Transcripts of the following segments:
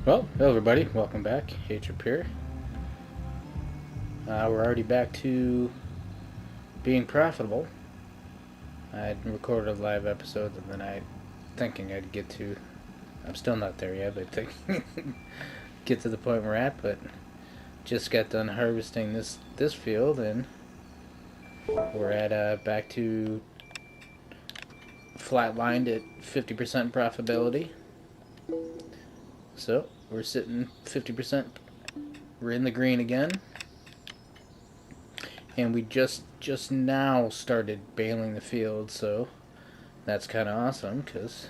Well, hello everybody, welcome back. Atrip here. We're already back to being profitable. I had recorded a live episode and then thinking I'd get to. I'm still not there yet, but think get to the point we're at. But just got done harvesting this field and we're at back to flatlined at 50% profitability. So we're sitting 50%. We're in the green again. And we just now started baling the field, so that's kind of awesome because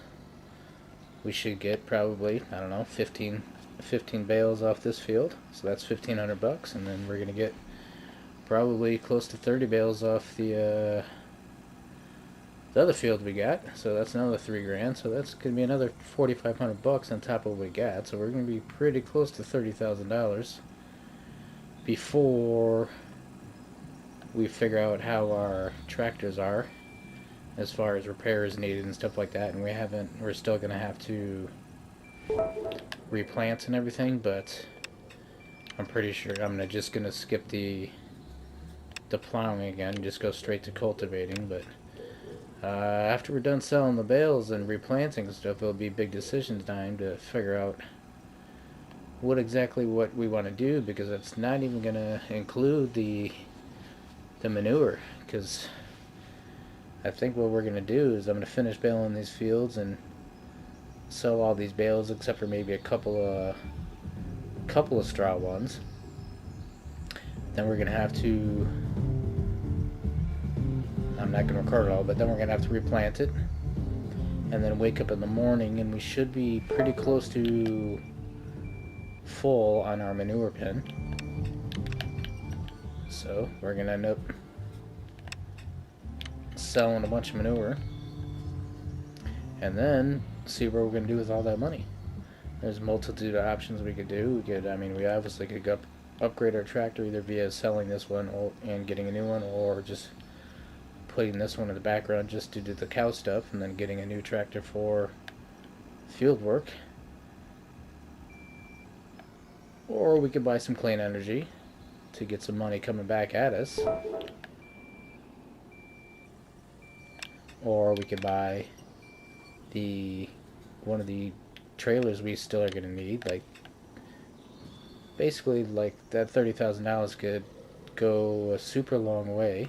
we should get probably, I don't know, 15 bales off this field, so that's $1,500, and then we're gonna get probably close to 30 bales off the other field we got, so that's another $3,000, so that's gonna be another $4,500 on top of what we got, so we're gonna be pretty close to $30,000 before we figure out how our tractors are as far as repairs needed and stuff like that, and we're still gonna have to replant and everything, but I'm pretty sure I'm just gonna skip the plowing again and just go straight to cultivating. But after we're done selling the bales and replanting and stuff, it'll be big decision time to figure out what we want to do, because it's not even gonna include the manure, because I think what we're going to do is I'm going to finish baling these fields and sell all these bales except for maybe a couple of straw ones. Then we're going to have to, I'm not going to record it all, but then we're going to have to replant it and then wake up in the morning and we should be pretty close to full on our manure bin. So we're going to end up selling a bunch of manure and then see what we're going to do with all that money. There's a multitude of options we could do. We obviously could upgrade our tractor either via selling this one and getting a new one, or just putting this one in the background just to do the cow stuff and then getting a new tractor for field work. Or we could buy some clean energy to get some money coming back at us. Or we could buy one of the trailers we still are going to need. Basically, that $30,000 could go a super long way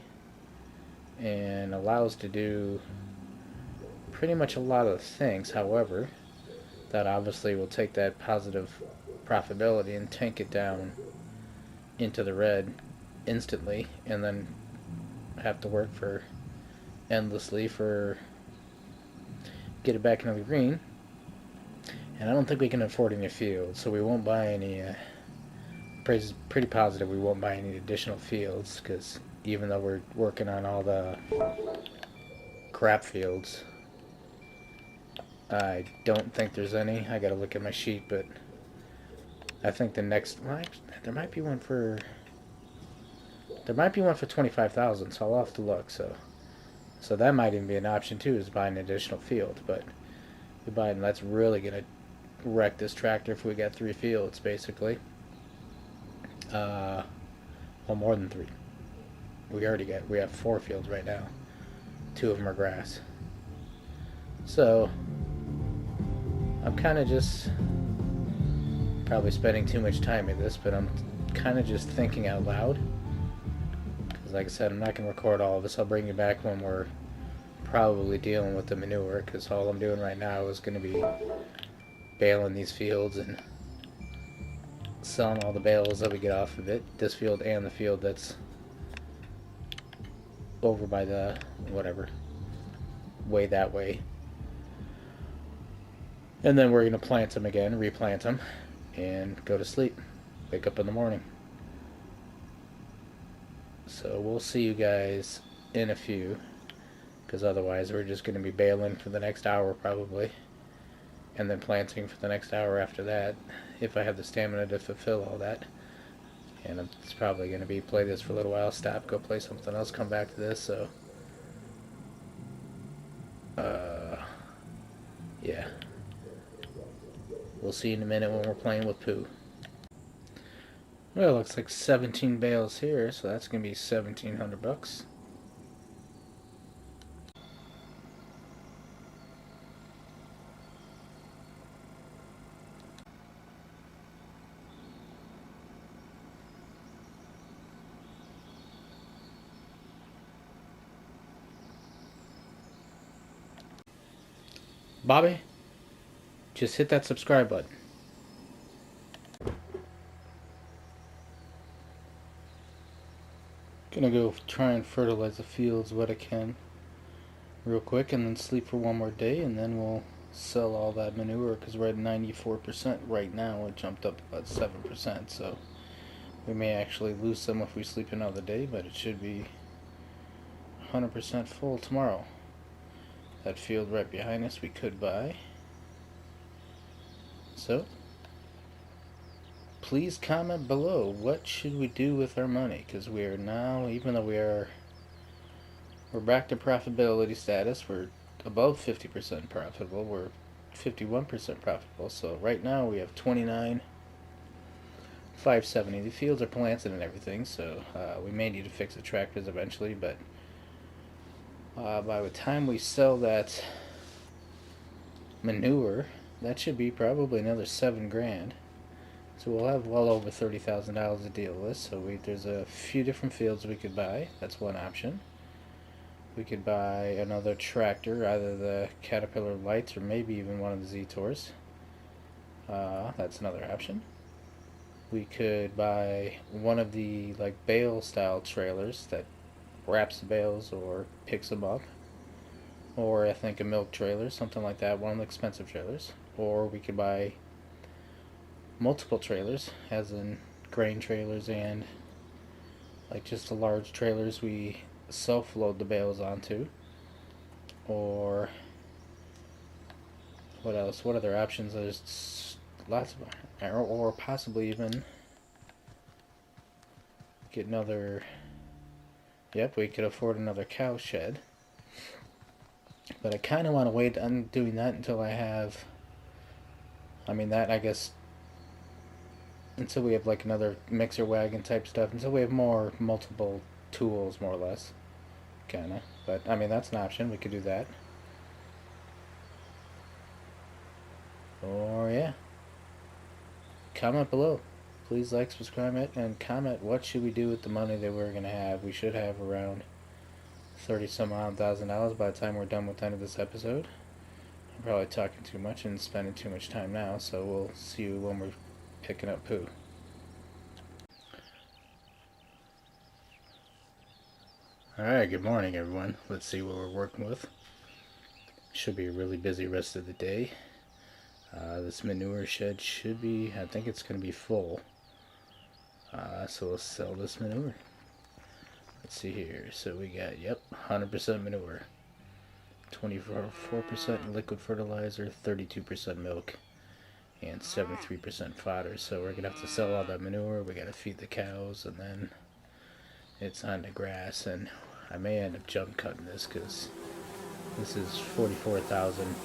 and allow us to do pretty much a lot of things. However, that obviously will take that positive profitability and tank it down into the red instantly, and then have to work for endlessly for get it back into the green. And I don't think we can afford any fields, so we won't buy any. Pretty positive we won't buy any additional fields, because even though we're working on all the crap fields, I don't think there's any. I gotta look at my sheet, but I think the next, well, there might be one for 25,000, so I'll have to look. So that might even be an option too, is buying an additional field. But that's really gonna wreck this tractor if we got 3 fields, basically. Well, more than 3. We have 4 fields right now. 2 of them are grass. So I'm kind of just probably spending too much time in this, but I'm kind of just thinking out loud. Because like I said, I'm not going to record all of this. I'll bring you back when we're probably dealing with the manure, because all I'm doing right now is going to be baling these fields and selling all the bales that we get off of it. This field and the field that's over by the way that way. And then we're going to plant them again, replant them, and go to sleep. Wake up in the morning. So we'll see you guys in a few, because otherwise we're just going to be baling for the next hour probably, and then planting for the next hour after that, if I have the stamina to fulfill all that. And it's probably going to be play this for a little while, stop, go play something else, come back to this. So yeah. We'll see in a minute when we're playing with poo. Well, it looks like 17 bales here, so that's going to be $1,700. Bobby, just hit that subscribe button. Gonna go try and fertilize the fields what I can real quick, and then sleep for one more day, and then we'll sell all that manure because we're at 94% right now. It jumped up about 7%, so we may actually lose some if we sleep another day, but it should be 100% full tomorrow. That field right behind us we could buy. So please comment below, what should we do with our money? Because we are now, even though we're back to profitability status, we're above 50% profitable, we're 51% profitable. So right now we have 29,570. The fields are planted and everything, so we may need to fix the tractors eventually, but by the time we sell that manure, that should be probably another $7,000. So we'll have well over $30,000 to deal with. So there's a few different fields we could buy. That's one option. We could buy another tractor, either the Caterpillar Lights or maybe even one of the Z-Tours. That's another option. We could buy one of the bale style trailers that wraps the bales or picks them up, or I think a milk trailer, something like that, one of the expensive trailers. Or we could buy multiple trailers, as in grain trailers and just the large trailers we self-load the bales onto. Or what else? What other options? There's lots of, or possibly even get another. Yep, we could afford another cow shed. But I kind of want to wait on doing that until I have, that I guess, until we have another mixer wagon type stuff, until we have more multiple tools, more or less, kind of. But that's an option. We could do that. Or yeah, comment below. Please like, subscribe it, and comment what should we do with the money that we're gonna have. We should have around 30 some odd $1,000 by the time we're done with the end of this episode. I'm probably talking too much and spending too much time now, so we'll see you when we're picking up poo. Alright, good morning everyone. Let's see what we're working with. Should be a really busy rest of the day. This manure shed should be, I think it's going to be full. So we'll sell this manure. Let's see here. So we got, 100% manure. 24% liquid fertilizer, 32% milk, and 73% fodder. So we're going to have to sell all that manure. We got to feed the cows, and then it's on the grass. And I may end up jump cutting this because this is 44,000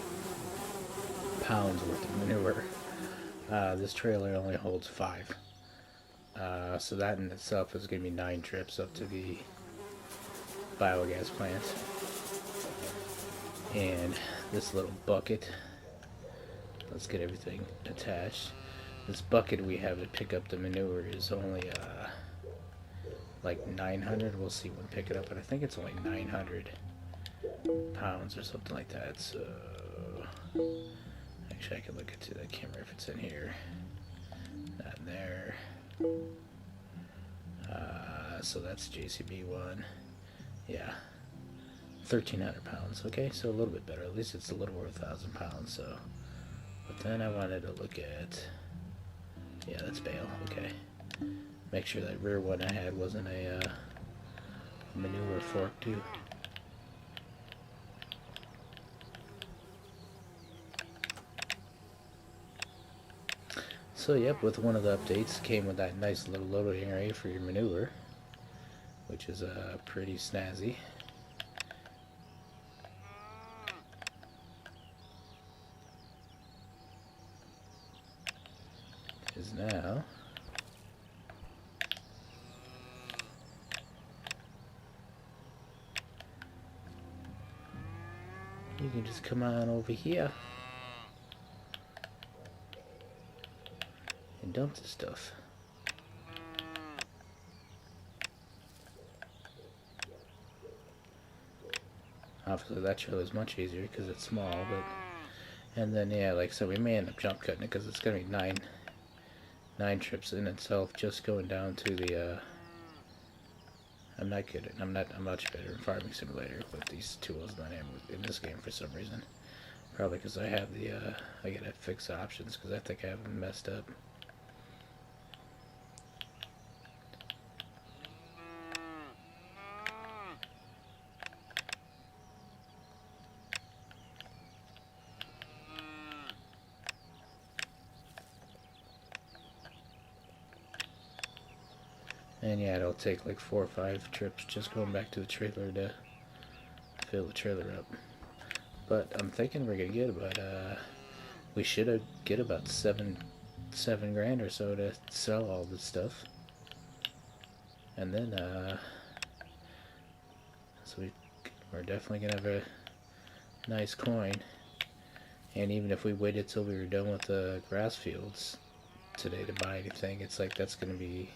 pounds worth of manure. This trailer only holds 5. So that in itself is going to be 9 trips up to the biogas plant. And this little bucket, let's get everything attached. This bucket we have to pick up the manure is only 900. We'll see when we pick it up, but I think it's only 900 pounds or something like that. So actually I can look into that camera if it's in here. Not in there. So that's JCB one. Yeah, 1,300 pounds. Okay, so a little bit better. At least it's a little over 1,000 pounds. So, but then I wanted to look at, yeah, that's bale. Okay, make sure that rear one I had wasn't a manure fork too. So yep, with one of the updates came with that nice little loading area for your manure, which is pretty snazzy. is now you can just come on over here and dump the stuff. Obviously that trailer is much easier because it's small, but and then yeah, like so we may end up jump cutting it because it's gonna be nine trips in itself just going down to the I'm not kidding. I'm much better in Farming Simulator with these tools than I am in this game for some reason. Probably because I have the I gotta fix the options because I think I have them messed up. And yeah, it'll take like 4 or 5 trips just going back to the trailer to fill the trailer up. But I'm thinking we're gonna get about we should get about seven grand or so to sell all this stuff, and then so we're definitely gonna have a nice coin. And even if we waited till we were done with the grass fields today to buy anything, it's like that's gonna be,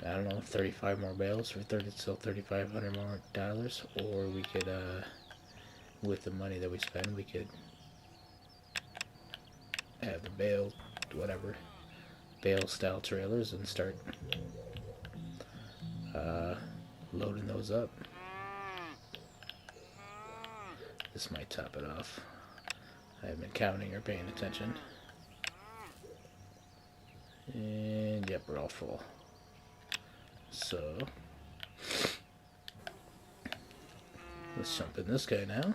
I don't know, 35 more bales for still $3,500 more dollars. Or we could with the money that we spend, we could have the bale style trailers and start loading those up. This might top it off. I haven't been counting or paying attention. And yep, we're all full. So let's jump in this guy now.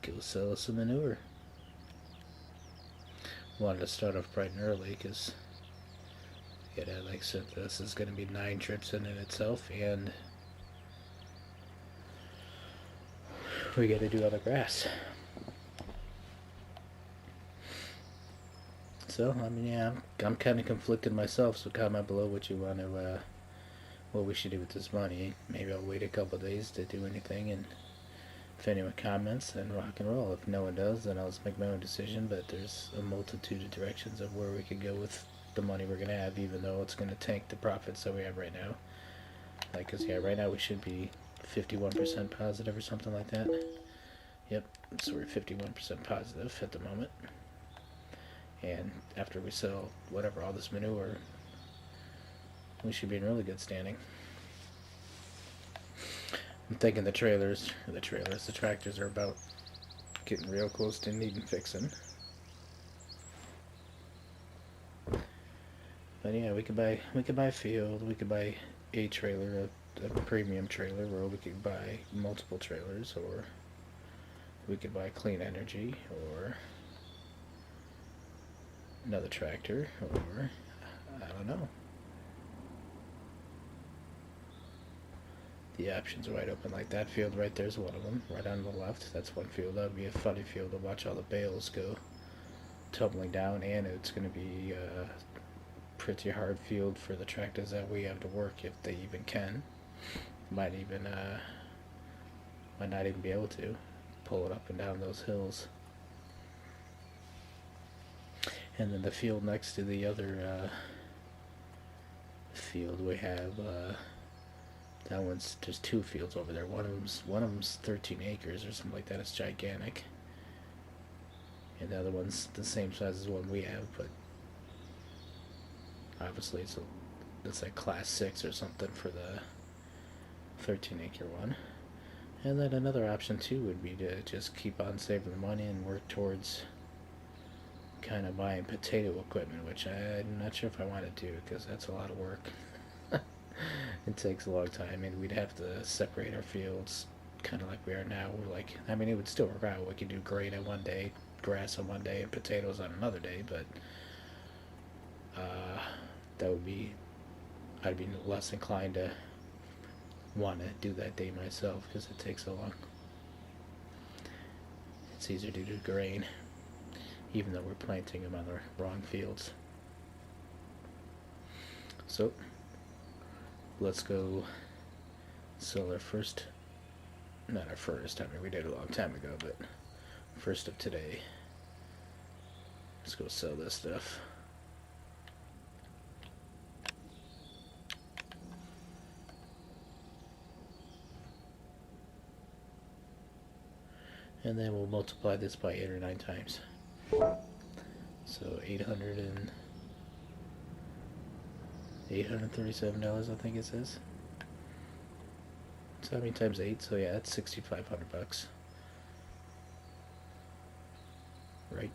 Go sell us some manure. Wanted to start off bright and early because, yeah, like I said, this is going to be 9 trips in itself, and we got to do other grass. So, I mean, yeah, I'm kind of conflicted myself, so comment below what you want to, what we should do with this money. Maybe I'll wait a couple days to do anything, and if anyone comments, then rock and roll. If no one does, then I'll just make my own decision, but there's a multitude of directions of where we could go with the money we're going to have, even though it's going to tank the profits that we have right now. Like, cause yeah, right now we should be 51% positive or something like that. Yep, so we're 51% positive at the moment. And after we sell whatever, all this manure, we should be in really good standing. I'm thinking the tractors are about getting real close to needing fixing. But yeah, we could buy a field, we could buy a trailer, a premium trailer, or we could buy multiple trailers, or we could buy clean energy, or another tractor, or I don't know. The options are wide open. Like that field right there's one of them, right on the left. That's one field. That would be a funny field to watch all the bales go tumbling down, and it's going to be a pretty hard field for the tractors that we have to work, if they even can. Might not even be able to pull it up and down those hills. And then the field next to the other field we have, there's 2 fields over there. One of them's 13 acres or something like that. It's gigantic. And the other one's the same size as the one we have, but obviously it's like class 6 or something for the 13-acre one. And then another option too would be to just keep on saving the money and work towards kind of buying potato equipment, which I'm not sure if I want to do because that's a lot of work. It takes a long time, and we'd have to separate our fields kind of like we are now. We're like, I mean, it would still work out. We could do grain on one day, grass on one day, and potatoes on another day, but I'd be less inclined to want to do that day myself because it takes so long. It's easier to do grain. even though we're planting them on the wrong fields. So let's go sell our first, not our first, I mean we did a long time ago, but first of today. Let's go sell this stuff. And then we'll multiply this by 8 or 9 times. So $837, I think it says. So how many times 8? So yeah, that's $6,500. Right?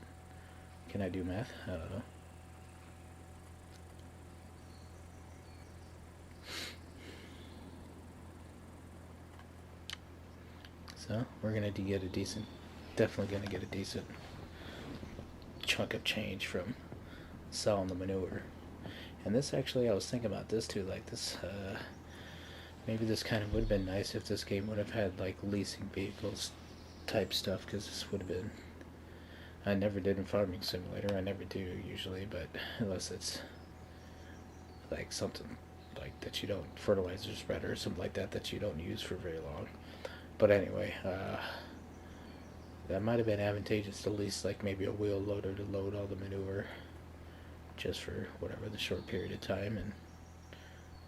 Can I do math? I don't know. So we're gonna get a decent, definitely gonna get a decent chunk of change from selling the manure. And this actually, I was thinking about this too, like this, maybe this kind of would have been nice if this game would have had like leasing vehicles type stuff, because this would have been, I never did in Farming Simulator, I never do usually, but unless it's like something like that you don't, fertilizer spreader or something like that you don't use for very long. But anyway, that might have been advantageous to lease like maybe a wheel loader to load all the manure just for whatever the short period of time, and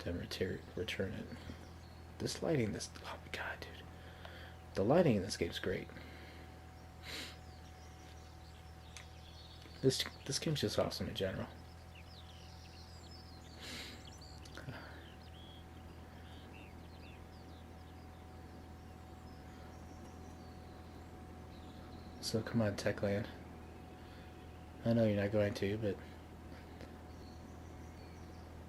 then return it. This lighting, oh my god, dude. The lighting in this game is great. This game's just awesome in general. So come on, Techland. I know you're not going to, but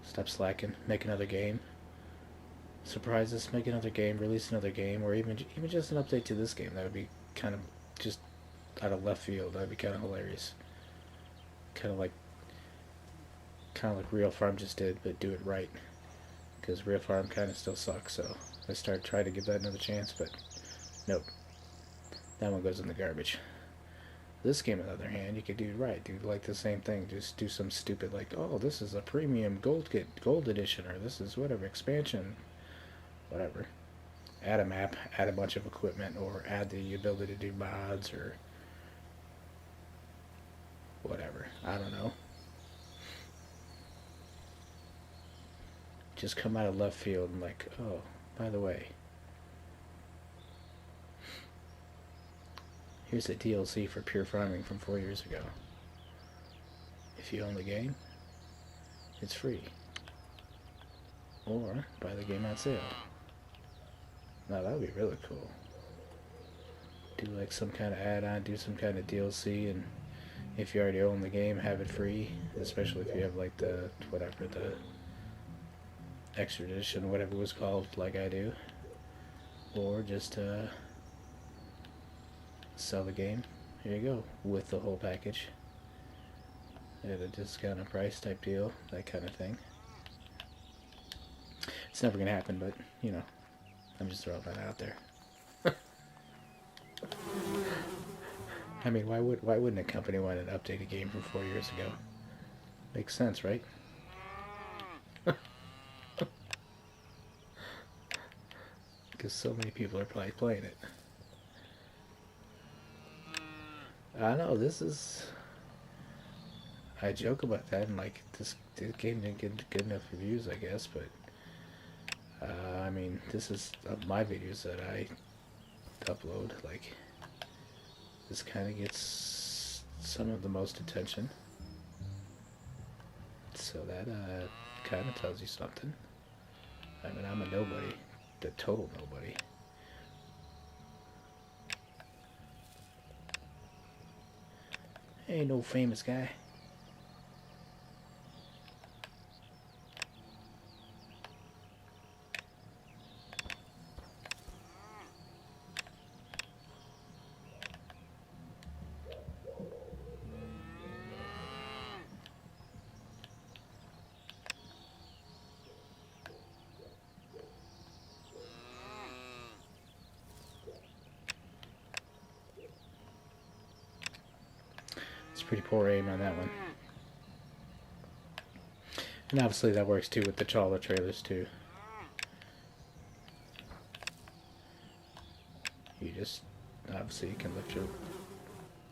stop slacking. Make another game. Surprise us. Make another game. Release another game, or even just an update to this game. That would be kind of just out of left field. That would be kind of hilarious. Kind of like Real Farm just did, but do it right. Because Real Farm kind of still sucks. So I started trying to give that another chance, but nope. That one goes in the garbage. This game, on the other hand, you could do right. Do like the same thing. Just do some stupid like, oh, this is a premium gold edition, or this is whatever expansion, whatever. Add a map, add a bunch of equipment, or add the ability to do mods or whatever. I don't know. Just come out of left field and like, oh, by the way, here's a DLC for Pure Farming from 4 years ago. If you own the game, it's free. Or buy the game on sale. Now that would be really cool. Do like some kind of add-on, do some kind of DLC, and if you already own the game, have it free. Especially if you have like the extra edition, whatever it was called, like I do. Or just sell the game. Here you go, with the whole package at a discounted price type deal, that kind of thing. It's never gonna happen, but you know, I'm just throwing that out there. I mean, why wouldn't a company want to update a game from 4 years ago? Makes sense, right? Because so many people are probably playing it. I know, this is... I joke about that, and like, this game didn't get good enough reviews, I guess, but... I mean, this is my videos that I upload, like... This kind of gets some of the most attention. So that kind of tells you something. I mean, I'm a nobody. The total nobody. Ain't no famous guy. Pretty poor aim on that one. And obviously that works too with the trawler trailers too. You just, obviously you can lift your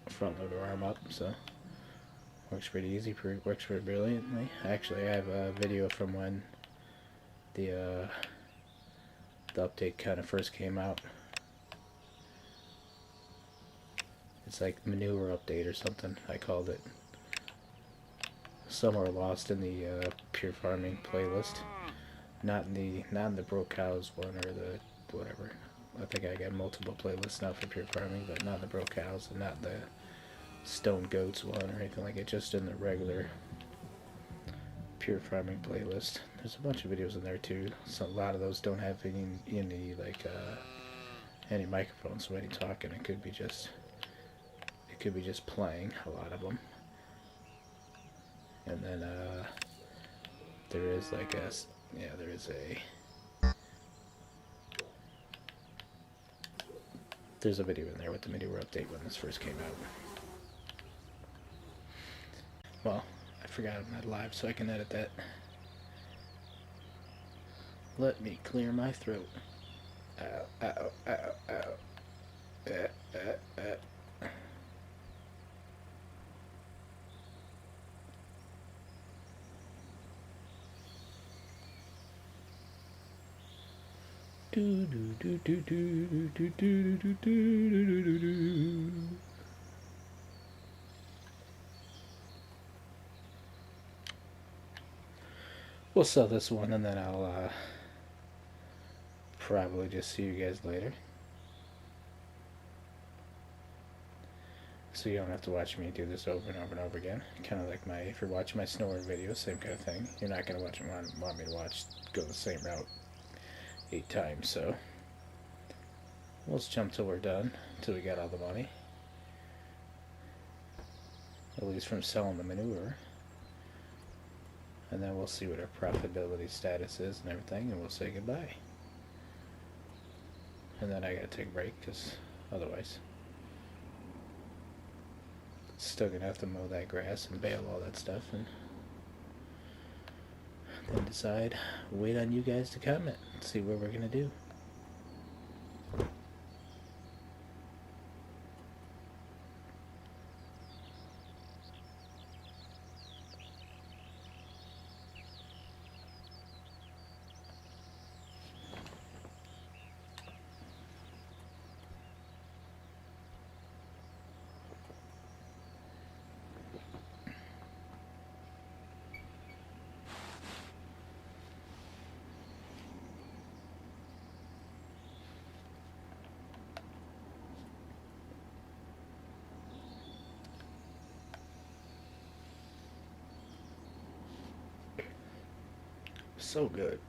front loader arm up, so works pretty easy, works pretty brilliantly. Actually, I have a video from when the update kind of first came out. It's like manure update or something, I called it. Somewhere lost in the pure farming playlist. Not in the broke cows one or the whatever. I think I got multiple playlists now for pure farming, but not the broke cows and not the stone goats one or anything like it. Just in the regular pure farming playlist. There's a bunch of videos in there too. So a lot of those don't have any like any microphones, so any talking. It could be just playing, a lot of them. And then there is like a there's a video in there with the manure update when this first came out. Well, I forgot I'm not live, so I can edit that. Let me clear my throat. Ow, ow, ow, ow. Do do do do do do do do do do do. We'll sell this one and then I'll probably just see you guys later. So you don't have to watch me do this over and over and over again. Kind of like if you're watching my snoring videos, same kind of thing. You're not going to want me to go the same route 8 times, so we'll just jump till we're done, till we got all the money. At least from selling the manure. And then we'll see what our profitability status is and everything, and we'll say goodbye. And then I gotta take a break, because otherwise still gonna have to mow that grass and bale all that stuff, and then decide, wait on you guys to comment, see what we're gonna do. So good.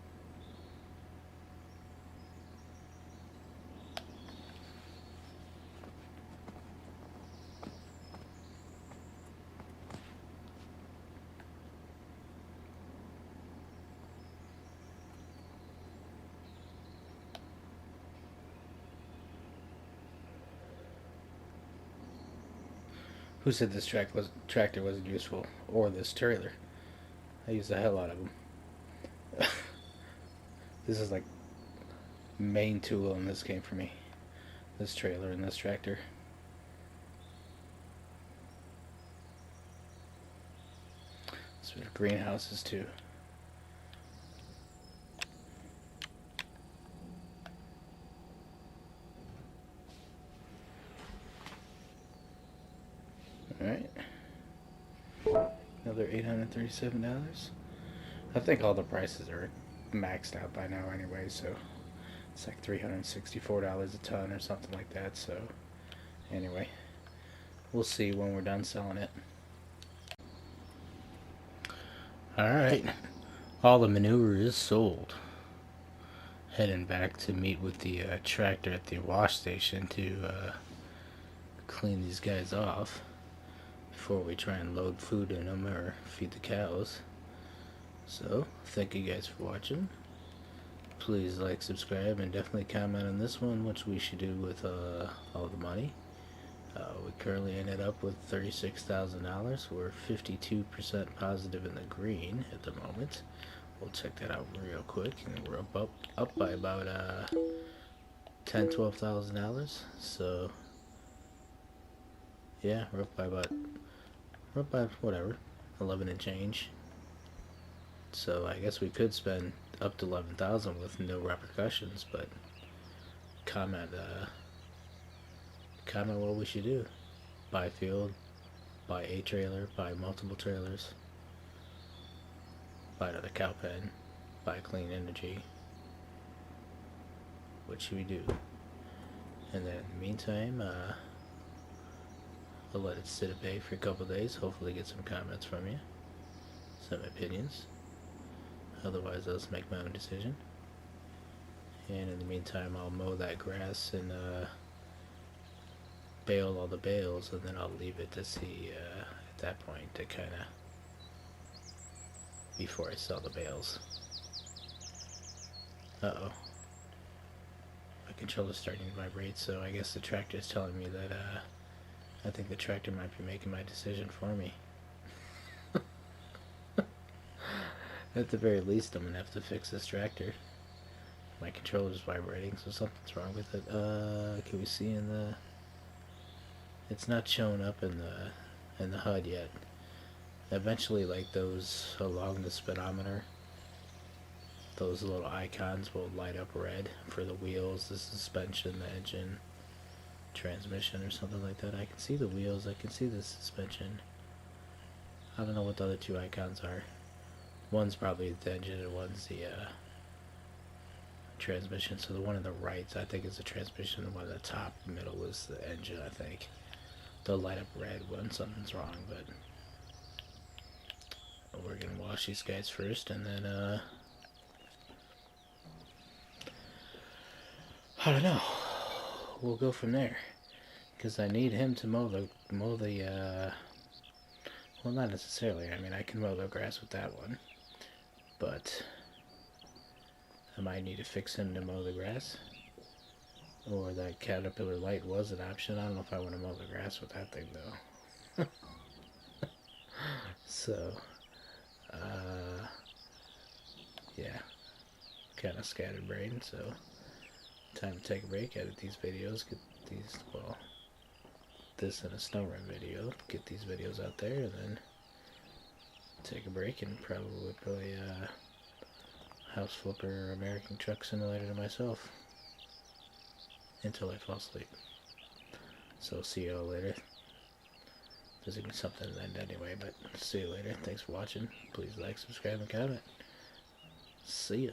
Who said this tractor wasn't useful, or this trailer? I use the hell out of them. This is like main tool in this game for me. This trailer and this tractor. Sort of greenhouses too. Alright. Another $837. I think all the prices are maxed out by now anyway, so it's like $364 a ton or something like that. So anyway, we'll see when we're done selling it. Alright, all the manure is sold. Heading back to meet with the tractor at the wash station to clean these guys off before we try and load food in them or feed the cows. So, thank you guys for watching. Please like, subscribe, and definitely comment on this one, what we should do with all the money. We currently ended up with $36,000. We're 52% positive in the green at the moment. We'll check that out real quick, and we're up by about $10,000-$12,000. So yeah, we're up by whatever, 11 and change. So I guess we could spend up to 11,000 with no repercussions, but comment comment what we should do. Buy field, buy a trailer, buy multiple trailers, buy another cow pen, buy clean energy. What should we do? And then in the meantime, I'll let it sit at bay for a couple days. Hopefully get some comments from you, some opinions. Otherwise, I'll just make my own decision. And in the meantime, I'll mow that grass and bale all the bales, and then I'll leave it to see at that point to kind of before I sell the bales. Uh-oh. My controller's starting to vibrate, so I guess the tractor's telling me that I think the tractor might be making my decision for me. At the very least, I'm gonna have to fix this tractor. My controller's vibrating, so something's wrong with it. Can we see in the... It's not showing up in the HUD yet. Eventually, like those along the speedometer, those little icons will light up red for the wheels, the suspension, the engine, transmission, or something like that. I can see the wheels, I can see the suspension. I don't know what the other two icons are. One's probably the engine and one's the transmission. So the one on the right, I think, is the transmission. The one at the top middle is the engine, I think. They'll light up red when something's wrong, but we're gonna wash these guys first, and then I don't know. We'll go from there, because I need him to mow the well, not necessarily. I mean, I can mow the grass with that one, but I might need to fix him to mow the grass. Or that Caterpillar light was an option. I don't know if I want to mow the grass with that thing, though. So, yeah, kind of scattered brain, so time to take a break, edit these videos, get these, well, this and a snow run video, get these videos out there, and then take a break and probably play House Flipper American Truck Simulator to myself until I fall asleep. So see y'all later. There's gonna be something at the end anyway, but see you later. Thanks for watching. Please like, subscribe, and comment. See ya.